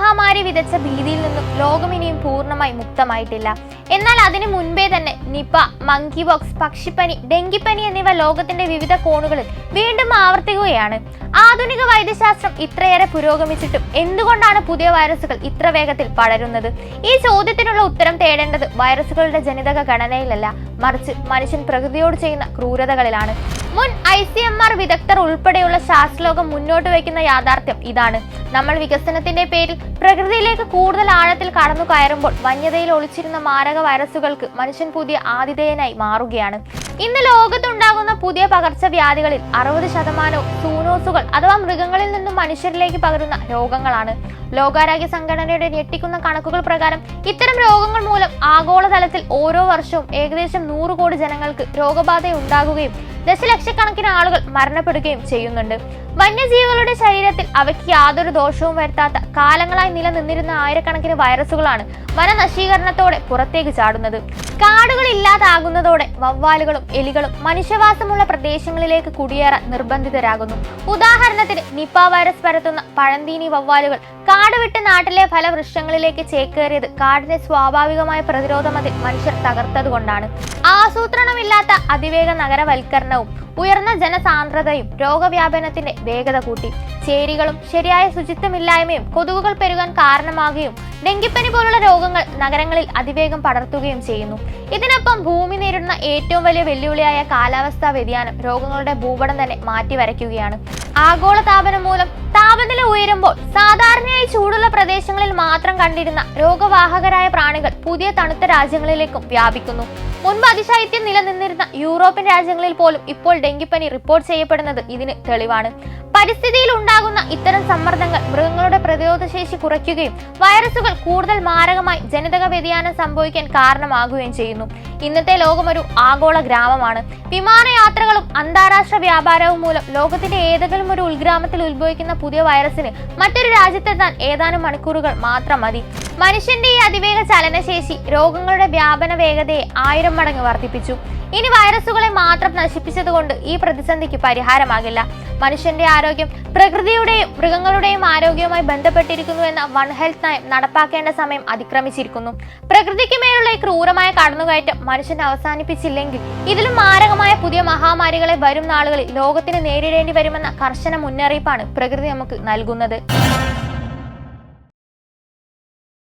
മഹാമാരി വിതച്ച ഭീതിയിൽ നിന്നും ലോകം ഇനിയും പൂർണ്ണമായി മുക്തമായിട്ടില്ല. എന്നാൽ അതിനു മുൻപേ തന്നെ നിപ, മങ്കി പോക്സ്, പക്ഷിപ്പനി, ഡെങ്കിപ്പനി എന്നിവ ലോകത്തിന്റെ വിവിധ കോണുകളിൽ വീണ്ടും ആവർത്തിക്കുകയാണ്. ആധുനിക വൈദ്യശാസ്ത്രം ഇത്രയേറെ പുരോഗമിച്ചിട്ടും എന്തുകൊണ്ടാണ് പുതിയ വൈറസുകൾ ഇത്ര വേഗത്തിൽ പടരുന്നത്? ഈ ചോദ്യത്തിനുള്ള ഉത്തരം തേടേണ്ടത് വൈറസുകളുടെ ജനിതക ഘടനയിലല്ല, മറിച്ച് മനുഷ്യൻ പ്രകൃതിയോട് ചെയ്യുന്ന ക്രൂരതകളിലാണ്. മുൻ ICMR വിദഗ്ധർ ഉൾപ്പെടെയുള്ള ശാസ്ത്രലോകം മുന്നോട്ട് വയ്ക്കുന്ന യാഥാർത്ഥ്യം ഇതാണ്. നമ്മൾ വികസനത്തിന്റെ പേരിൽ പ്രകൃതിയിലേക്ക് കൂടുതൽ ആഴത്തിൽ കടന്നു കയറുമ്പോൾ വന്യതയിൽ ഒളിച്ചിരുന്ന മാരക വൈറസുകൾക്ക് മനുഷ്യൻ പുതിയ ആതിഥേയനായി മാറുകയാണ്. ഇന്ന് ലോകത്തുണ്ടാകുന്ന പുതിയ പകർച്ചവ്യാധികളിൽ 60% സൂനോസുകൾ അഥവാ മൃഗങ്ങളിൽ നിന്നും മനുഷ്യരിലേക്ക് പകരുന്ന രോഗങ്ങളാണ്. ലോകാരോഗ്യ സംഘടനയുടെ ഞെട്ടിക്കുന്ന കണക്കുകൾ പ്രകാരം ഇത്തരം രോഗങ്ങൾ മൂലം ആഗോളതലത്തിൽ ഓരോ വർഷവും ഏകദേശം 100 കോടി ജനങ്ങൾക്ക് രോഗബാധയുണ്ടാകുകയും ദശലക്ഷക്കണക്കിന് ആളുകൾ മരണപ്പെടുകയും ചെയ്യുന്നുണ്ട്. വന്യജീവികളുടെ ശരീരത്തിൽ അവയ്ക്ക് യാതൊരു ദോഷവും വരുത്താത്ത കാലങ്ങളായി നിലനിന്നിരുന്ന ആയിരക്കണക്കിന് വൈറസുകളാണ് വനനശീകരണത്തോടെ പുറത്തേക്ക് ചാടുന്നത്. കാടുകൾ ഇല്ലാതാകുന്നതോടെ വവ്വാലുകളും എലികളും മനുഷ്യവാസമുള്ള പ്രദേശങ്ങളിലേക്ക് കുടിയേറാൻ നിർബന്ധിതരാകുന്നു. ഉദാഹരണത്തിന് നിപ വൈറസ് പരത്തുന്ന പഴന്തീനി വവ്വാലുകൾ കാട് വിട്ട് നാട്ടിലെ ഫലവൃക്ഷങ്ങളിലേക്ക് ചേക്കേറിയത് കാടിന്റെ സ്വാഭാവികമായ പ്രതിരോധ മതിൽ മനുഷ്യർ തകർത്തതുകൊണ്ടാണ്. ആസൂത്രണമില്ലാത്ത അതിവേഗ നഗരവൽക്കരണവും ഉയർന്ന ജനസാന്ദ്രതയും രോഗവ്യാപനത്തിന്റെ വേഗത കൂട്ടി. ചേരികളും ശരിയായ ശുചിത്വമില്ലായ്മയും കൊതുകുകൾ പെരുകാൻ കാരണമാകുകയും ഡെങ്കിപ്പനി പോലുള്ള രോഗങ്ങൾ നഗരങ്ങളിൽ അതിവേഗം പടർത്തുകയും ചെയ്യുന്നു. ഇതിനൊപ്പം ഭൂമി നേരിടുന്ന ഏറ്റവും വലിയ വെല്ലുവിളിയായ കാലാവസ്ഥാ വ്യതിയാനം രോഗങ്ങളുടെ ഭൂപടം തന്നെ മാറ്റിവരയ്ക്കുകയാണ്. ആഗോള താപനം മൂലം താപനില ഉയരുമ്പോൾ സാധാരണയായി ചൂടുള്ള പ്രദേശങ്ങളിൽ മാത്രം കണ്ടിരുന്ന രോഗവാഹകരായ പ്രാണികൾ പുതിയ തണുത്ത രാജ്യങ്ങളിലേക്കും വ്യാപിക്കുന്നു. മുൻപ് അതിശൈത്യം നിലനിന്നിരുന്ന യൂറോപ്യൻ രാജ്യങ്ങളിൽ പോലും ഇപ്പോൾ ഡെങ്കിപ്പനി റിപ്പോർട്ട് ചെയ്യപ്പെടുന്നത് ഇതിന് തെളിവാണ്. പരിസ്ഥിതിയിൽ ഉണ്ടാകുന്ന ഇത്തരം സമ്മർദ്ദങ്ങൾ മൃഗങ്ങളുടെ പ്രതിരോധശേഷി കുറയ്ക്കുകയും വൈറസുകൾ കൂടുതൽ മാരകമായി ജനിതക വ്യതിയാനം സംഭവിക്കാൻ കാരണമാകുകയും ചെയ്യുന്നു. ഇന്നത്തെ ലോകം ഒരു ആഗോള ഗ്രാമമാണ്. വിമാനയാത്രകളും അന്താരാഷ്ട്ര വ്യാപാരവും മൂലം ലോകത്തിന്റെ ഏതെങ്കിലും ഒരു ഉൾഗ്രാമത്തിൽ ഉത്ഭവിക്കുന്ന പുതിയ വൈറസിന് മറ്റൊരു രാജ്യത്തെത്താൻ ഏതാനും മണിക്കൂറുകൾ മാത്രം മതി. മനുഷ്യന്റെ ഈ അതിവേഗ ചലനശേഷി രോഗങ്ങളുടെ വ്യാപന വേഗതയെ 1000 മടങ്ങ് വർദ്ധിപ്പിച്ചു. ഇനി വൈറസുകളെ മാത്രം നശിപ്പിച്ചതുകൊണ്ട് ഈ പ്രതിസന്ധിക്ക് പരിഹാരമാകില്ല. മനുഷ്യന്റെ ആരോഗ്യം പ്രകൃതിയുടെയും മൃഗങ്ങളുടെയും ആരോഗ്യവുമായി ബന്ധപ്പെട്ടിരിക്കുന്നു എന്ന വൺ ഹെൽത്ത് നയം നടപ്പാക്കേണ്ട സമയം അതിക്രമിച്ചിരിക്കുന്നു. പ്രകൃതിക്ക് മേലുള്ള ഈ ക്രൂരമായ കടന്നുകയറ്റം മനുഷ്യൻ അവസാനിപ്പിച്ചില്ലെങ്കിൽ ഇതിലും മാരകമായ പുതിയ മഹാമാരികളെ വരും നാളുകളിൽ ലോകത്തിന് നേരിടേണ്ടി വരുമെന്ന കർശന മുന്നറിയിപ്പാണ് പ്രകൃതി നമുക്ക് നൽകുന്നത്.